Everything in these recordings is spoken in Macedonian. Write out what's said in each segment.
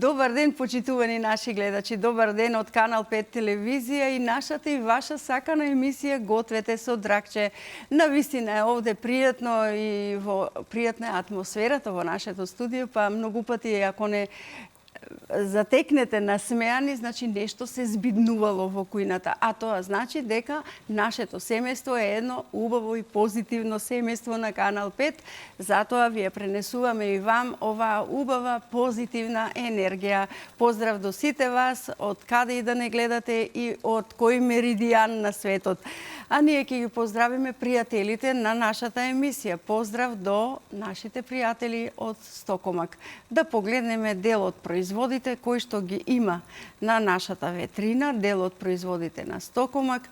Добар ден, почитувани наши гледачи. Добар ден од Канал 5 телевизија и нашата и ваша сакана емисија Гответе со Дракче. Навистина е овде пријатно и во пријатна атмосферата во нашето студио, па многу пати ако не затекнете насмеани, значи нешто се збиднувало во кујната, а тоа значи дека нашето семејство е едно убаво и позитивно семејство на Канал 5, затоа ви ја пренесуваме и вам оваа убава позитивна енергија. Поздрав до сите вас, од каде и да не гледате и од кој меридијан на светот. А ние ќе ги поздравиме пријателите на нашата емисија. Поздрав до нашите пријатели од Стокомак. Да погледнеме дел од производите кои што ги има на нашата ветрина, дел од производите на Стокомак,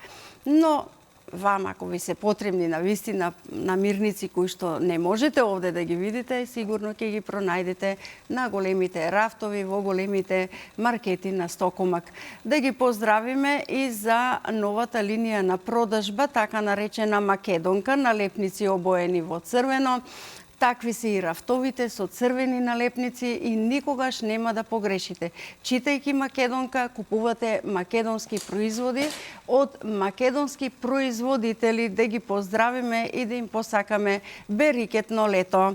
но вам, ако ви се потребни навистина намирници кои што не можете овде да ги видите, сигурно ќе ги пронајдете на големите рафтови, во големите маркети на Стокомак. Да ги поздравиме и за новата линија на продажба, така наречена Македонка, налепници обоени во црвено. Такви се и рафтовите со црвени налепници и никогаш нема да погрешите. Читајќи Македонка, купувате македонски производи од македонски производители. Да ги поздравиме и да им посакаме берикетно лето.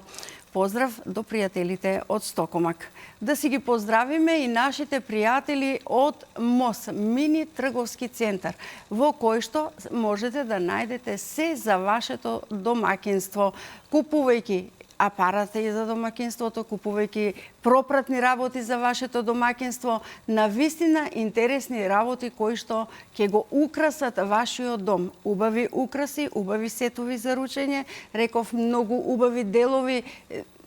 Поздрав до пријателите од Стокомак. Да си ги поздравиме и нашите пријатели од МОС, мини трговски центар, во кој што можете да најдете се за вашето домаќинство, купувајќи апарати за домаќинството, купувајќи пропратни работи за вашето домаќинство, навистина интересни работи кои што ќе го украсат вашиот дом. Убави украси, убави сетови за ручење, реков многу убави делови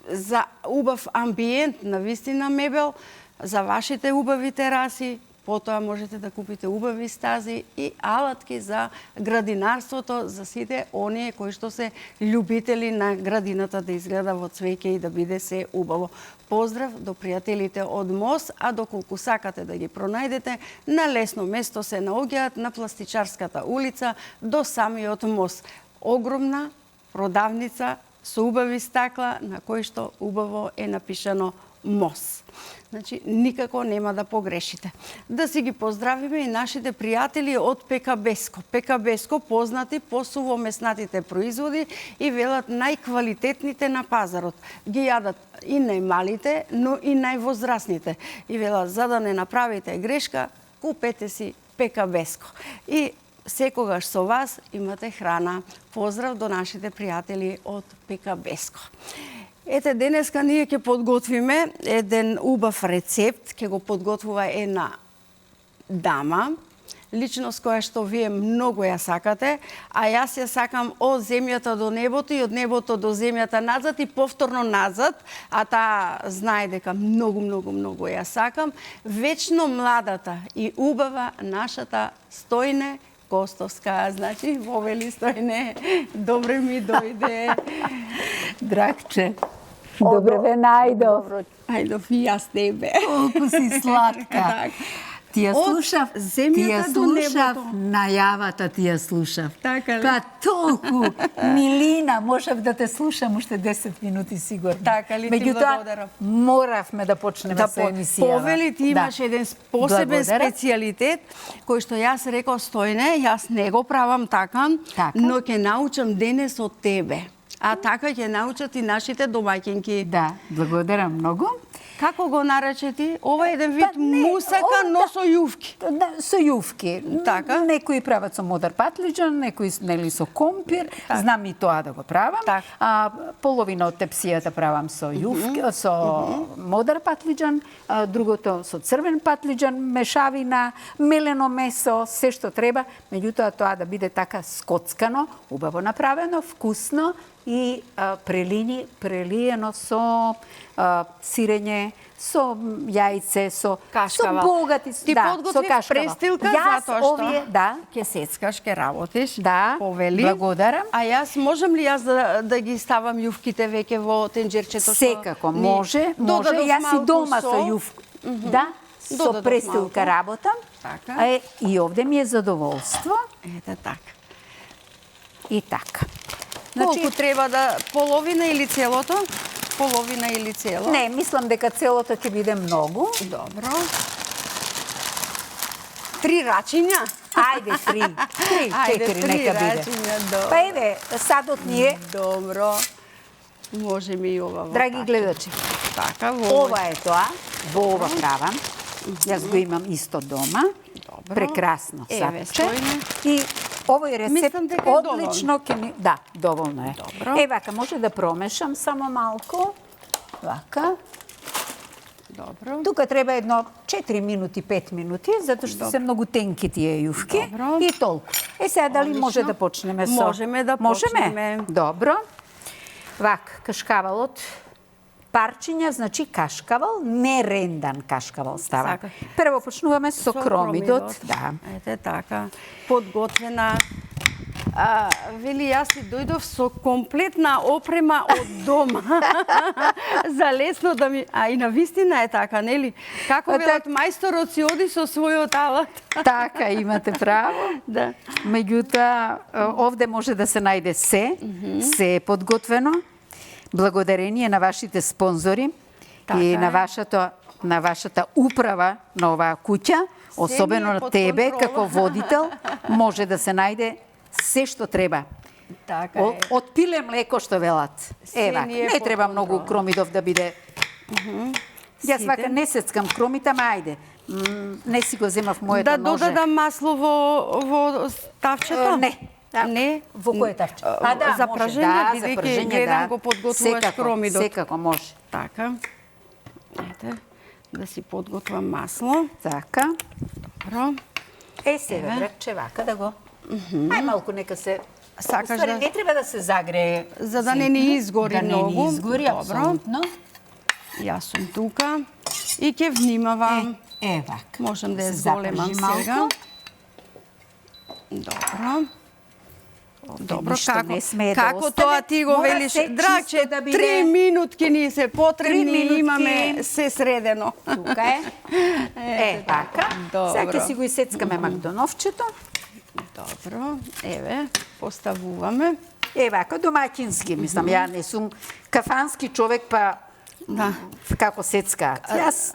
за убав амбиент, навистина мебел, за вашите убави тераси. Потоа можете да купите убави стази и алатки за градинарството, за сите оние кои што се љубители на градината да изгледа во цвеќе и да биде се убаво. Поздрав до пријателите од МОС, а доколку сакате да ги пронајдете, на лесно место се наоѓаат на Пластичарската улица до самиот МОС. Огромна продавница со убави стакла на кој што убаво е напишано МОС. Значи, никако нема да погрешите. Да си ги поздравиме и нашите пријатели од ПК-Беско. ПК-Беско познати по сувомеснатите производи и велат најквалитетните на пазарот. Ги јадат и најмалите, но и највозрасните. И велат, за да не направите грешка, купете си ПК-Беско. И секогаш со вас имате храна. Поздрав до нашите пријатели од ПК-Беско. Ете, денеска ние ќе подготвиме еден убав рецепт, ќе го подготвува една дама, личност која што вие многу ја сакате, а јас ја сакам од земјата до небото и од небото до земјата назад и повторно назад, а таа знае дека многу ја сакам, вечно младата и убава нашата Стојне Костовска, значи, Вовели Стојне, добре ми дојде. Дракче, добре ве најдов. Ајдов и јас тебе. Колку си сладка. Ти ја слушав, најавата ти ја слушав. Така ли? Па толку милина, можев да те слушам уште 10 минути сигурно. Така ли, ти благодарам. Моравме да почнеме со емисијава. Повели, ти имаш еден посебен специјалитет, кој што јас реков Стојне, јас не го правам така, но ќе научам денес од тебе. А така ќе научат и нашите домаќинки. Да, благодарам многу. Како го нарече ти? Ова е еден вид мусака, но со јувки. Да, со јувки. Така. Некои прават со модар патлиџан, некои нели со компир. Знам и тоа да го правам. А половина од тепсијата правам со јувки, со модар патлиџан, другото со црвен патлиџан, мешавина, мелено месо, се што треба, меѓутоа тоа да биде така скоцкано, убаво направено, вкусно и прелиено со сирење, со јајце, со богати, ти подготвиш престилка затоа што ќе сецкаш, ќе работиш. Да, повели. Благодарам. А јас можам ли јас да ги ставам јувките веќе во тенџерчето? Секако, може. Јас и дома со јувки. Да, со престилка работам. Така. И овде ми е задоволство. Ете така. И така. Колку треба да половина или целото? половина или цело? Не, мислам дека целото ќе биде многу. Добро. 3 рачиња? Ајде, 3, 4 нека биде. Добро. Па еве, садот ни е. Добро. Можеме и ова. Драги гледачи, Така, ова е тоа. Во ова правам. Јас го имам исто дома. Добро. Прекрасно Еве, садче. стојме. И овој рецепт Мислам дека е одлично ќе ми... Да, доволно е. Добро. Е, вака, може да промешам само малку. Вака. Добро. Тука треба едно 4 минути, 5 минути, затоа што се многу тенки тие јувки. Добро. И толку. Е, сега дали Одлично. може да почнеме со... Можеме да почнеме. Добро. Вак, кашкавалот, парчиња, значи кашкавал, не рендан кашкавал става. Така. Прво почнуваме со кромидот. Да. Ете така, подготвена. Вели, јас си дојдов со комплетна опрема од дома. За лесно да ми... А и на вистина е така, нели? Како велат, мајсторот си оди со својот алат. Така, имате право. Да. Меѓутоа, овде може да се најде се, се е подготвено, благодарение на вашите спонзори и на вашата управа на оваа куќа, особено на тебе како водител, може да се најде се што треба. Така е. Од пиле млеко што велат. Ева, ни е не треба под многу контрола. кромидов да биде. Јас вака не сецкам кромите, ама ајде. Не си го земав моето Да ноже. додадам масло во ставчето? Не. Не? Во кое тавче? За може, пражење, за бидејќи пражење, гледам го подготвуваш кромидот. Секако може. Така. Ете, да си подготвам масло. Така. Добро. Е, сега, брекче, вака да го... Ај малку нека се... Сакаш Уствари, да... не треба да се загрее. За да не ни изгори да многу. Да не ни изгори, Добро. апсолутно. Јас сум тука и ќе внимавам. Вака. Можам да ја Се зголемам запржи малку. сега. Добро. Добро, ништо како, не смее да како остане. тоа ти го Мора велиш? се Драче, чисто да биде. 3 минутки ни се потребни 3 минутки. и имаме се средено. Тука е. Вака. Сега ќе си го исецкаме макдоновчето. Добро, еве, поставуваме. Вака, домаќински, мислам, ја не сум кафански човек, па Да. како сецкаат. Јас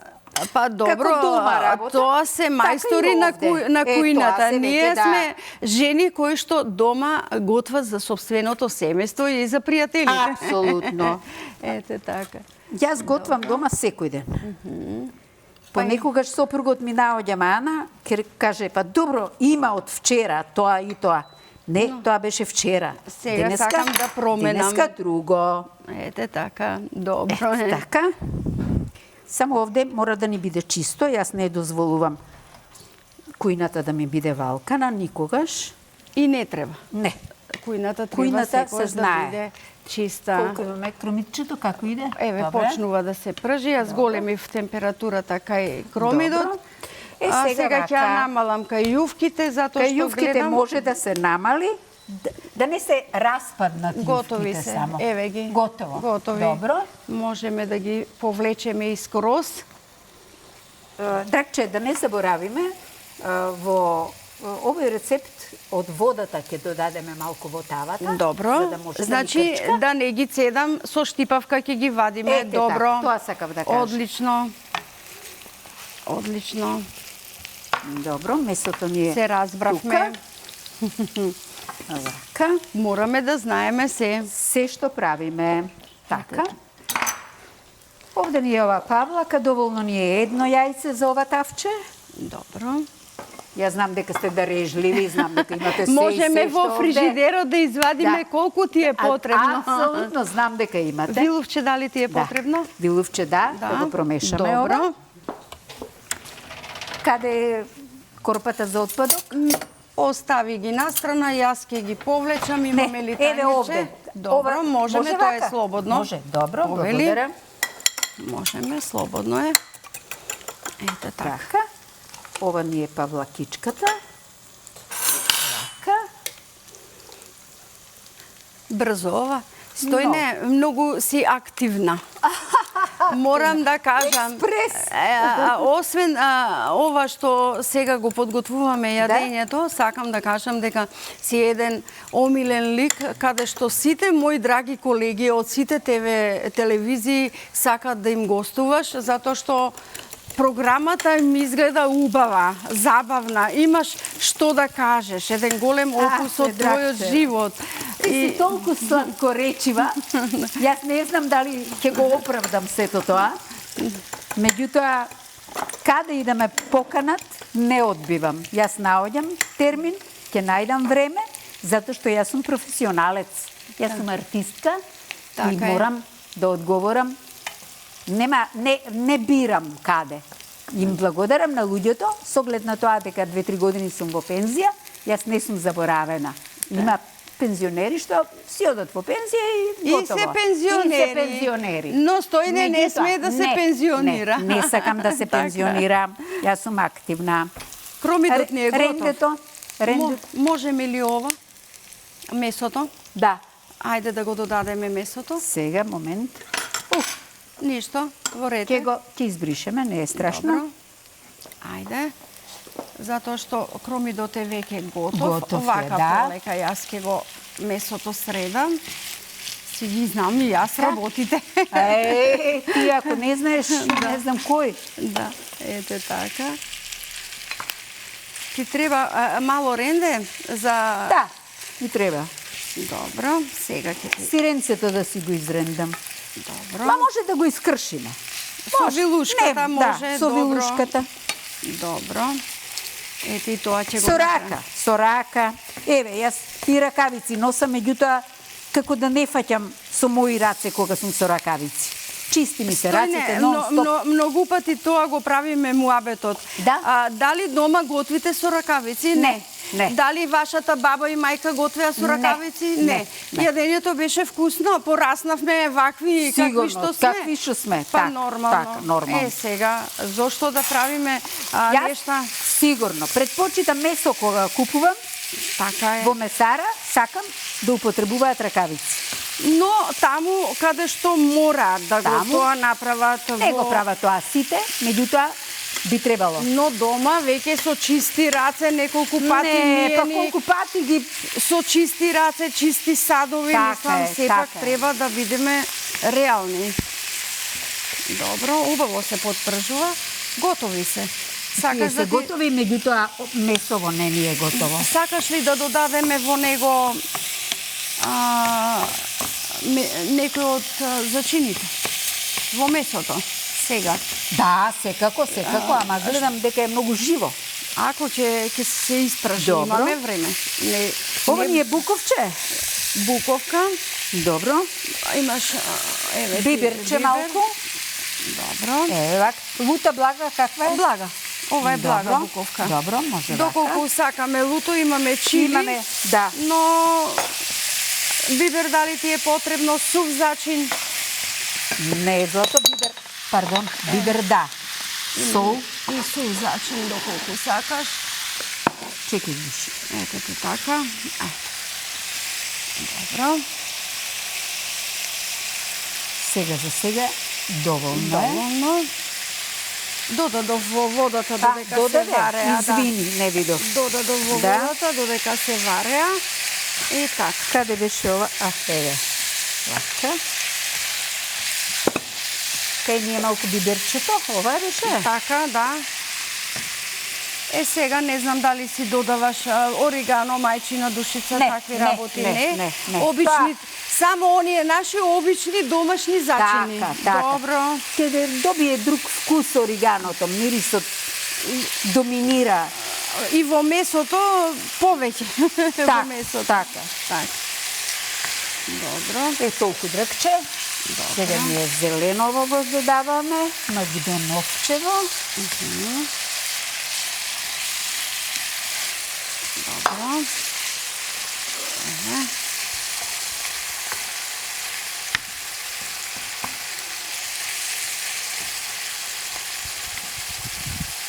Па добро, како дома работа, тоа се мајстори така и овде. на Тоа кујната. се Ние веќе, да. сме жени кои што дома готват за сопственото семејство и за пријателите. апсолутно. Ете така. Јас готвам дома секој ден. Понекогаш сопругот ми наоѓа мана, ке каже, па добро, има од вчера тоа и тоа. Не, тоа беше вчера. Сега сакам да променам. Денеска друго. Ете така, добро е. Така. Само овде мора да ни биде чисто. Јас не дозволувам кујната да ми биде валкана никогаш. И не треба. Не. Кујната треба Кујната секојаш се да знае. биде чиста. Колку имаме кромитчето, како иде? Еве, Добре. почнува да се пржи, јас големив температурата кај кромидот. Добро. Сега ќе ја намалам кај јувките, затоа Кај што јувките гледам... може да се намали, да не се распаднат Готови јувките се, само. еве ги. Готово. Готови. Добро. Можеме да ги повлечеме искроз. Драгче, да не заборавиме, во овој рецепт од водата ќе додадеме малку во тавата. Добро. За да може Значи, да ни крчка. да не ги цедам, со штипавка ќе ги вадиме. Ете Добро. така, тоа сакав да кажам. Одлично. Одлично. Добро, месото ни е Се разбравме. Вака. Мораме да знаеме се. Се што правиме. Така. Овде ни е ова павлака, доволно ни е едно јајце за ова тавче. Добро. Ја знам дека сте дарежливи, знам дека имате се Можеме и се во што фрижидерот да извадиме колку ти е потребно. Апсолутно, знам дека имате. Вилувче дали ти е потребно? Вилувче да го промешаме Добро. ова. Каде е корпата за отпадок? Остави ги настрана, јас ќе ги повлечам, имаме ли тањиче? Еве овде. Добро, можеме, тоа е вака? слободно. Може, добро, Повели. благодарам. Можеме, слободно е. Ете така. Така. Ова ни е павлакичката. Така. Брзо ова. Стојне, многу си активна. морам да кажам, Експрес. освен ова што сега го подготвуваме јадењето, сакам да кажам дека си еден омилен лик каде што сите мои драги колеги од сите телевизии сакат да им гостуваш, затоа што програмата ми изгледа убава, забавна, имаш што да кажеш, еден голем опус од твојот живот. Ти си толку сладкоречива. Јас не знам дали ќе го оправдам сето тоа. Меѓутоа, каде и да ме поканат, не одбивам. Јас наоѓам термин, ќе најдам време, затоа што јас сум професионалец. Јас сум артистка и морам да одговорам. Не бирам каде. Им благодарам на луѓето, со оглед на тоа дека 2-3 години сум во пензија, јас не сум заборавена. Има пензионери што си одат во пензија и готово. И се пензионери. Но Стојне не смее да се пензионира. Не сакам да се пензионирам. Јас сум активна. Кромидот не е готов. Рендето. Можеме ли ова? Месото? Да. Ајде да го додадеме месото. Сега, момент. Ништо, во ред. Ќе избришеме, не е страшно. Добро. Ајде. Затоа што кромидот е веќе готов. Овака полека јас ќе го месото средам. Си ги знам и јас работите. Ти ако не знаеш, не знам кој. Да, ете така. Ти треба мало ренде за... Да, ми треба. Добро, сега ќе ти... Сиренцето да си го изрендам. Добро. Ма може да го искршиме. Со вилушката може, да, со вилушката. Добро. Ете и тоа ќе го... Со рака. Еве, јас и ракавици носам, меѓутоа, како да не фаќам со мои раце кога сум со ракавици. Чисти ми се раците, нон-стоп. Многу пати тоа го правиме муабетот. Да? Дали дома готвите со ракавици? Не. Дали вашата баба и мајка готвеа со ракавици? Не. Јадењето беше вкусно, пораснавме вакви какви што сме. Какви што сме. Па нормално. Нормално. Сега, зошто да правиме нешта? Сигурно. Предпочитам месо кога купувам. Така е. Во месара сакам да употребуваат ракавици. Но таму каде што мора да го тоа направат не го прават тоа сите, меѓутоа би требало. Но дома веќе со чисти раце неколку пати миени. Па колку пати ги со чисти раце, чисти садови, мислам сепак треба да бидеме реални. Добро, убаво се подпржува, готови се. Сакаш да готови, меѓутоа месово не ни е готово. Сакаш ли да додадеме во него некој од зачините во месото сега? Да, секако, ама гледам дека е многу живо. Ако ќе се испражи, имаме време. Ова ни е буковче. Буковка. Добро. Имаш биберче малку. Добро. Евак. Лута блага каква е? Блага. Ова е блага буковка. Добро, може вака. Доколку сакаме луто, имаме чили. Имаме, да. Но бибер дали ти е потребно, сув зачин? Не е злато, бибер. Пардон, бибер да. Сол. И сув зачин, доколку сакаш. Чекай, души. Ето ти така. Добро. Сега доволно. Доволно. Додадов во водата додека се вареа. Извини, не видов. Додадов во водата додека се вареа. И така. Каде беше ова? Еве. Вака. Кај ни е малку биберчето, ова беше? Така, да. Сега не знам дали си додаваш оригано, мајчина душица, такви работи, не? Обични, само оние наши обични домашни зачини. Така. Добро. Ќе добие друг вкус ориганото, мирисот доминира. И во месото повеќе. Во месото. Така. Добро. Е толку дръгче. Сега ми е зеленово го додаваме, магдоновчево. Добро.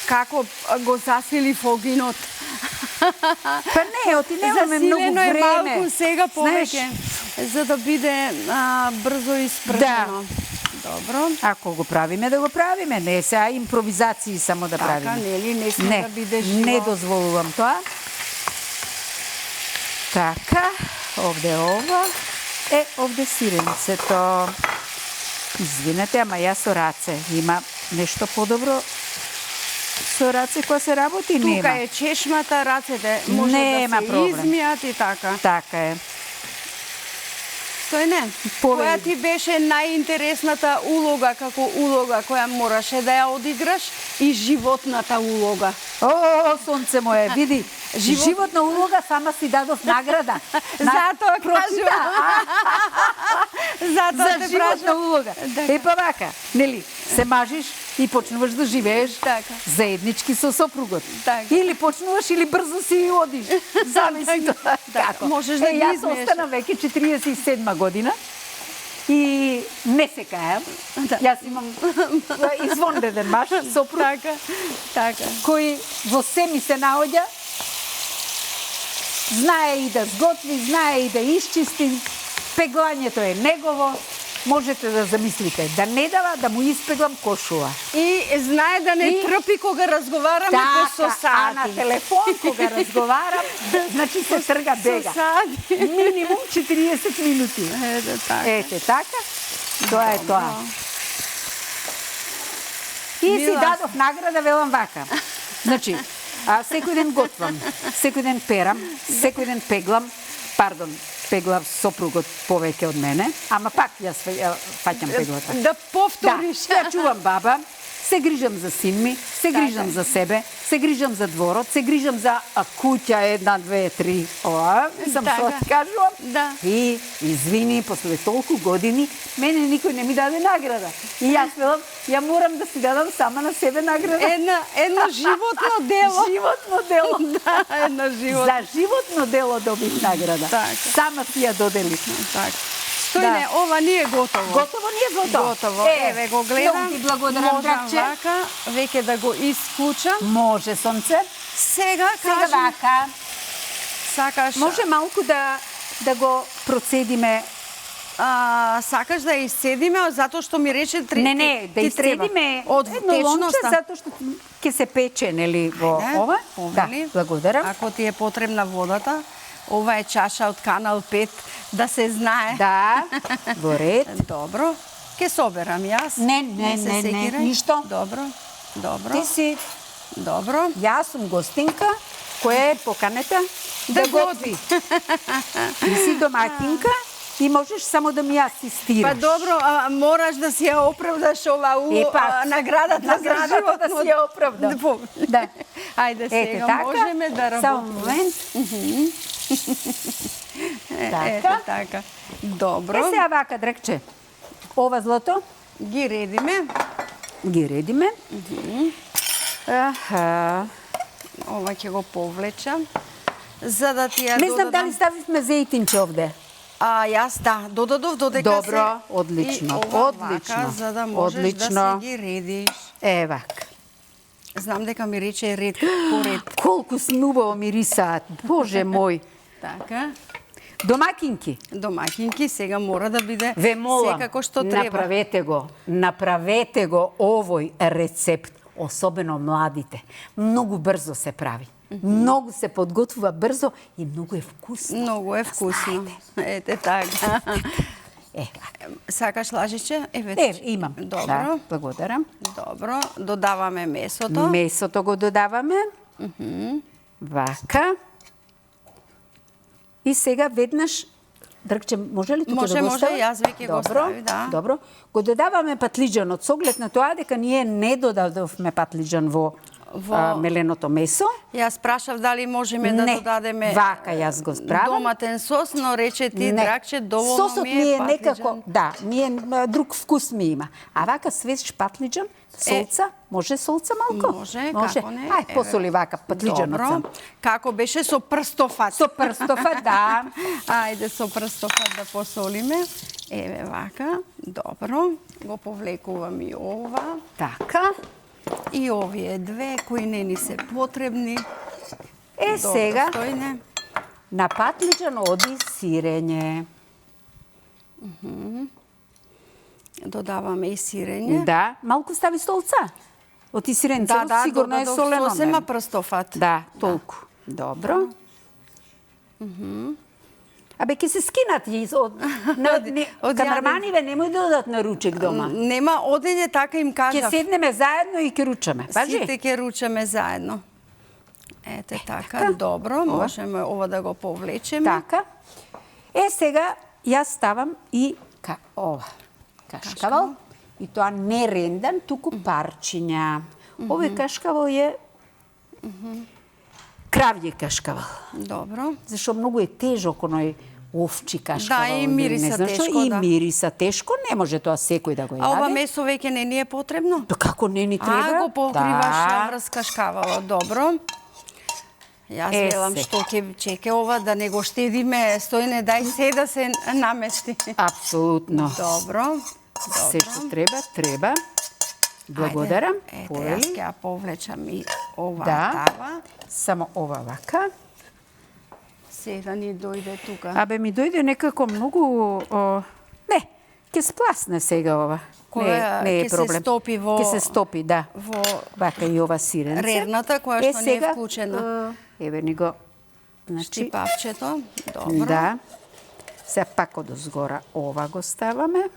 Како го засили огинот? Па не, оти немаме многу време. Засилено е малку сега повеќе, за да биде брзо испржено. Добро. Ако го правиме, да го правиме. Не сега импровизации само да правиме. Така, нели, не сме да биде живо. Не дозволувам тоа. Така, овде ова. Овде сиренцето. Извинете, ама ја со раце. Има нешто подобро со раце која се работи? Нема. Тука е чешмата, рацете може Нема да се проблем. измијат и така. Така е. Стојне, која ти беше најинтересната улога како улога која мораше да ја одиграш и животната улога? Сонце мое, види, животна улога сама си дадов награда. Затоа кажувам. Затоа За те животна прашам. улога. Па вака, нели, се мажиш и почнуваш да живееш Така. заеднички со сопругот. Така. Или почнуваш или брзо си одиш. Зависи тоа. Како? Можеш да ги Јас измиеш. остана веќе 47 година и не се кајам. Јас имам извонреден маж, сопруг, Така. кој во се ми се наоѓа, знае и да сготви, знае и да исчисти, пеглањето е негово, можете да замислите, да не дава да му испеглам кошула. И знае да не трпи кога разговараме по а сосати. на телефон кога разговарам, значи се трга бега. Сосати. Минимум 40 минути. Ете така. Ете така, тоа е тоа. И си Мила. дадов награда, велам вака. Значи, секој ден готвам, секој ден перам, секој ден пеглам, пеглав сопругот повеќе од мене, ама пак јас фаќам пеглата. Да повториш. Да, ја чувам баба, се грижам за син ми, се грижам за себе, се грижам за дворот, се грижам за куќа 1, 2, 3, ова, сам се откажувам. Да. И извини, после толку години, мене никој не ми даде награда. И јас велам, ја морам да си дадам сама на себе награда. Едно животно дело. Животно дело. Да, едно животно. За животно дело добив награда. Така. Сама си ја доделив. Така. Стојне, ова не е готово. Готово не е готово. Готово. Еве го гледам. Многу ти благодарам, Можам драгче. вака, веќе да го исклучам. Може, сонце. Сега Сега кажам, вака. сакаш, Може малку да го процедиме. сакаш да исцедиме, затоа што ми рече Не, да ти треба. исцедиме од едно лонче, течноста. затоа што ќе се пече, нели, во Ајде, ова. Да, повели. благодарам. Ако ти е потребна водата, ова е чаша од Канал 5, да се знае. Да, во ред. Добро. Ке соберам јас. Не, се не, секирај. ништо. Добро. Ти си, Добро. јас сум гостинка, која е поканета да готви. Ти си домакинка и можеш само да ми асистираш. Па добро, мораш да си ја оправдаш ова наградата за живот. да си ја оправдам. Да. Ајде сега така, можеме да само работиме. момент. Ето така. Добро. Сега вака, драгче. Ова злато Ги редиме. ги редиме. Аха. Ова ќе го повлечам. За да ти ја Не знам додадам. дали ставивме зејтинче овде. Јас додадов додека Добро, се... одлично, и ова одлично, вака, за да можеш одлично. да си ги редиш. Вака. Знам дека ми рече ред по ред. Колку снубаво мирисаат, боже мој. Така. Домакинки, Домакинки сега мора да биде ве молам, секако што треба. направете го овој рецепт, особено младите. Многу брзо се прави. Многу се подготвува брзо и многу е вкусно. Многу е вкусно. Ете така. Сакаш лажиче? Имам. Добро. Да, благодарам. Добро. Додаваме месото. Месото го додаваме. Вака. И сега веднаш, драгче, може ли тука да го Може, ставам? јас веќе го стави, да. Добро. Го додаваме патлиџанот, со оглед на тоа дека ние не додадовме патлиџан во меленото месо. Јас прашав дали можеме да додадеме вака јас го справам. доматен сос, но рече ти, драгче, доволно Сосот ми ми е е некако, патлиџан. друг вкус ми има. А вака свеж патлиџан, солца, може солца малку? Може, како не. Ај, посоли вака патлиџанот сам. Добро. Како беше со прстофат? Со прстофат, да. Ајде со прстофат да посолиме. Еве вака. Добро. Го повлекувам и ова. Така. И овие две кои не ни се потребни. Добро, Сега Стојне. на патлиџан оди сирење. Додаваме и сирење. Да, малку стави столца. Оти сиренцево сигурно е солено. Сосема прстофат. Да, толку. Добро. Абе, ке се скинат камерманиве немој да одат на ручек дома. Нема одење, така им кажав. Ке седнеме заедно и ке ручаме. Сите ке ручаме заедно. Ете така, добро, можеме ова да го повлечеме. Така. Сега јас ставам и ова кашкавал. И тоа не рендан, туку парчиња. Овој кашкавал е кравје кашкавал. Добро. Зашто многу е тежок оној овчи кашкавал. Да, и мириса тешко, и мириса тешко, не може тоа секој да го јаде. А ова месо веќе не ни е потребно? Па како не ни треба? Го покриваш врз кашкавалот, добро. Јас велам што ќе чеке ова, да не го штедиме, Стојне, дај се да се намести. Апсолутно. Добро. Се што треба. Благодарам. Ете, јас ќе ја повлечам и ова тава. Само ова вака. Сега ни дојде тука. Абе, ми дојде некако многу... Не, ќе спласне сега ова. Не е проблем. Ќе се стопи, да. Вака и ова сиренце. Рерната, која што не е вклучена. Еве ни го... Штипавчето. Добро. Да. Сега пак одозгора ова го ставаме.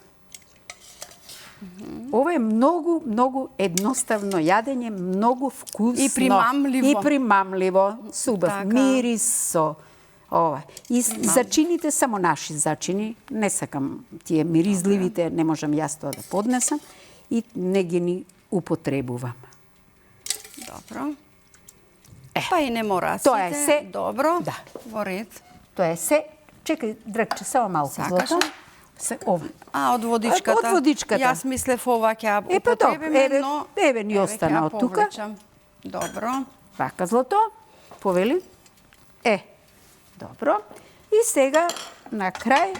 Ова е многу едноставно јадење, многу вкусно. И примамливо. И примамливо. Субав мирис со ова. И зачините само наши зачини. Не сакам тие миризливите, не можам јас тоа да поднесам. И не ги ни употребувам. Добро. Па и не мора сите. Тоа е се. Добро. Да. Во ред. Тоа е се. Чекај, Драгче, само малку злато. Се ова. Од водичката. Од водичката. Јас мислев ова ќе ја употребиме, но... Еве ни остана од тука. Добро. Вака, злато. Повели. Добро. И сега, на крај,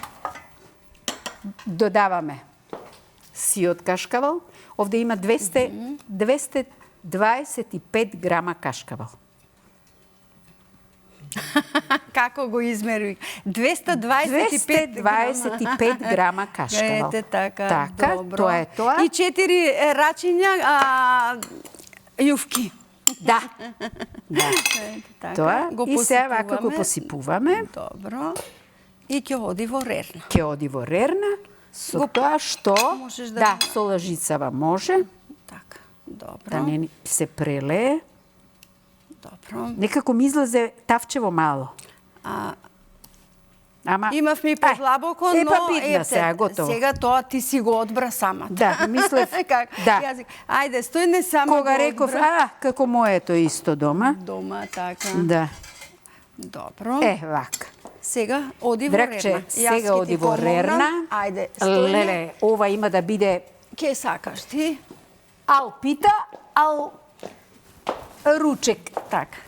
додаваме сиот кашкавал. Овде има 225 грама кашкавал. Како го измерив? 225 грама кашкавал. Ете така, добро. Тоа е тоа. И 4 рачиња јувки. Да. Така, тоа. И сега вака го посипуваме. Добро. И ќе оди во рерна. Ќе оди во рерна. Со тоа што... Да, со лажицава може. Така, добро. Да не се прелее. Добро. Некако ми излезе тавчево мало. Имав ми подлабоко, но сега тоа ти си го одбра сама. Да, мислев, да. Ајде, Стојне само кога реков, како моето исто дома. Дома, така. Да. Добро. Вака. Сега оди во рерна. Сега оди во рерна. Ајде, Стојне. Леле, ова има да биде... Ке сакаш ти? Ал пита, ал ручек. Така.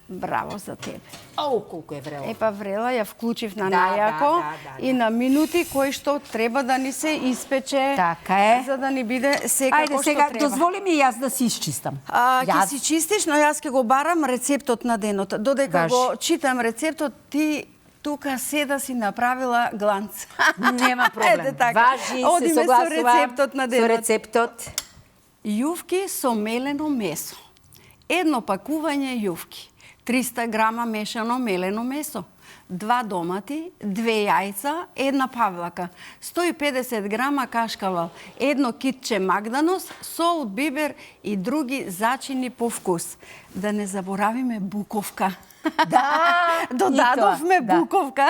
Браво за тебе. Колку е врела. Епа врела, ја вклучив на најако и на минути кои што треба да ни се испече. Така е. За да ни биде секако што треба. Ајде, сега дозволи ми јас да си изчистам. Ќе си чистиш, но јас ќе го барам рецептот на денот. Додека го читам рецептот, ти тука се да си направила гланц. Нема проблем. Важи, се согласувам со рецептот. Јувки со мелено месо. Едно пакување јувки. 300 грама мешано мелено месо, 2 домати, 2 јајца, 1 павлака, 150 грама кашкавал, 1 китче магданос, сол, бибер и други зачини по вкус. Да не заборавиме буковка. Да, додадовме буковка.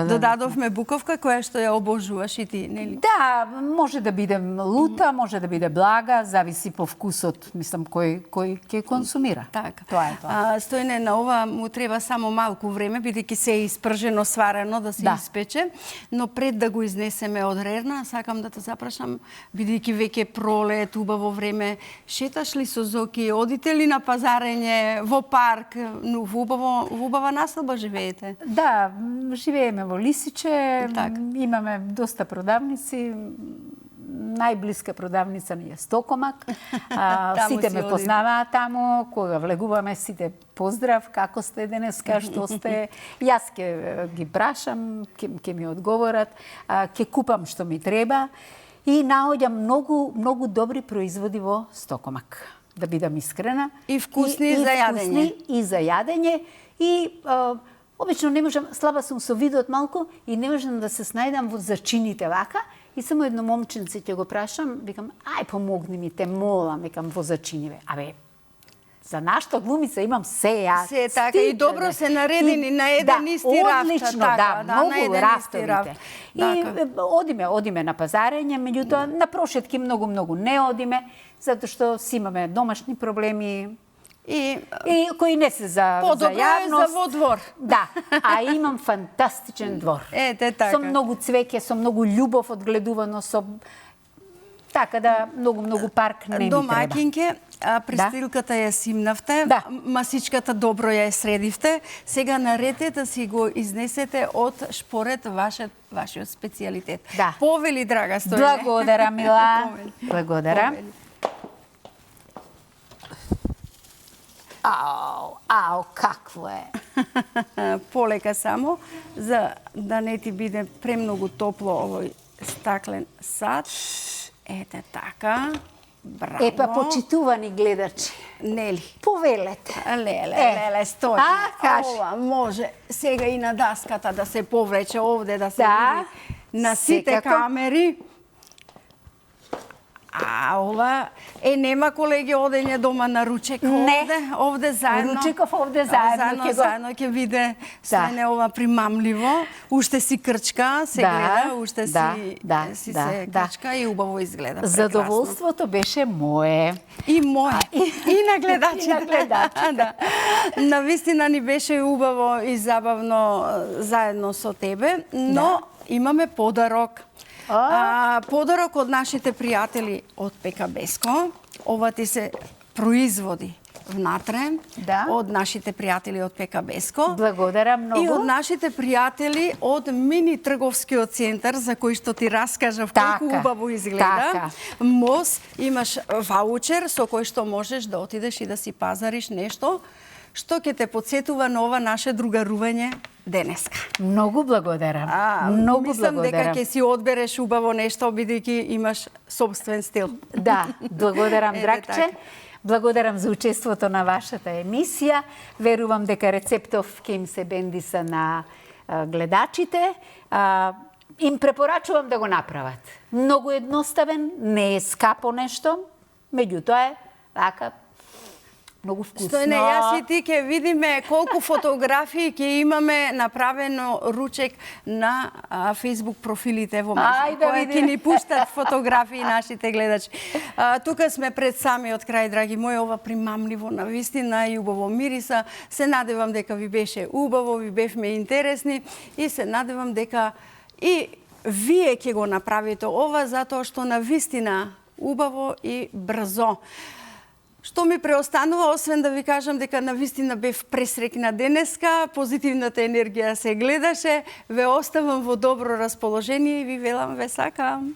Додадовме буковка која што ја обожуваш и ти, нели? Да, може да биде лута, може да биде блага, зависи по вкусот, мислам кој ќе консумира. Така. Тоа е тоа. Стојне, на ова му треба само малку време, бидејќи се е испржено, сварено да се испече, но пред да го изнесеме од рерна, сакам да те запрашам, бидејќи веќе пролет, убаво време, шеташ ли со Зоки, одите ли на пазарење, во парк, во убава населба живеете? Да, живееме во Лисиче, имаме доста продавници, најблиска продавница ми е Стокомак. Сите си ме оди. познаваат таму, кога влегуваме сите поздрав, како сте денеска, што сте. Јас ќе ги прашам, ќе ми одговорат, ќе купам што ми треба и наоѓам многу добри производи во Стокомак. Да бидам искрена. И вкусни за јадење. Вкусни и за јадење. И обично не можам, слаба сум со видот малку и не можам да се снајдам во зачините вака. И само едно момченце ќе го прашам, викам, ај помогни ми, те молам, викам, во зачиниве. Абе, за нашата глумица имам се ја. Се така и добро се наредени на еден исти рафт. Одлично, така, да, многу на еден исти рафтовите. рафт. И одиме на пазарење, меѓутоа на прошетки многу не одиме, затоа што си имаме домашни проблеми и кои не се за Подобро е јавност. за во двор. Да, а имам фантастичен двор. Ете така. Со многу цвеќе, со многу љубов одгледувано, со така да многу парк не ми треба. Домаќинке, престилката ја симнавте, Да. масичката добро ја средивте. Сега наред е да си го изнесете од шпоред вашиот специјалитет. Да. Повели, драга Стојане. Благодарам, Мила. Повели. Благодарам. Повели. Ау, какво е? Полека само, за да не ти биде премногу топло овој стаклен сад. Ете така. Браво. Епа, почитувани гледачи, Нели. повелете. Леле, стои. кажи. Ова може сега и на даската да се повлече овде, да се Да, види на сите секако. камери. А ова нема колеги одење дома на ручек Не. овде заедно. Ручеков овде заедно ќе го- заедно ќе биде Стојане ова примамливо. Уште си крчка, се Да, гледа, уште да, си да, се да. крчка и убаво изгледа. Прекрасно. Задоволството беше мое. И мој. И на гледачите. И на гледачите. Да. Навистина ни беше убаво и забавно заедно со тебе, но имаме подарок. Подарок од нашите пријатели од ПКБеско. Ова ти се производи внатре од нашите пријатели од ПКБеско. Благодарам многу. И од нашите пријатели од мини трговскиот центар за кој што ти раскажав колку убаво изгледа. МОС, имаш ваучер со кој што можеш да отидеш и да си пазариш нешто што ќе те подсетува на ова наше другарување денеска. Многу благодарам. Многу мислам благодарам. дека ќе си одбереш убаво нешто бидејќи имаш собствен стил. Да, благодарам, Ете Драгче. така. Благодарам за учеството на вашата емисија. Верувам дека рецептов ќе им се бендиса на гледачите. Им препорачувам да го направат. Многу едноставен, не е скапо нешто, меѓутоа е така многу вкусно. Стојне, јас и ти ќе видиме колку фотографии ќе имаме направено ручек на Facebook профилите во мрежа. Ајде, Кои ќе ни пуштат фотографии нашите гледачи. Тука сме пред самиот крај, драги мои, ова примамливо навистина и убаво мириса. Се надевам дека ви беше убаво, ви бевме интересни и се надевам дека и вие ќе го направите ова затоа што навистина убаво и брзо. Што ми преостанува, освен да ви кажам дека навистина бев пресрекна денеска, позитивната енергија се гледаше, ве оставам во добро расположение и ви велам ве сакам.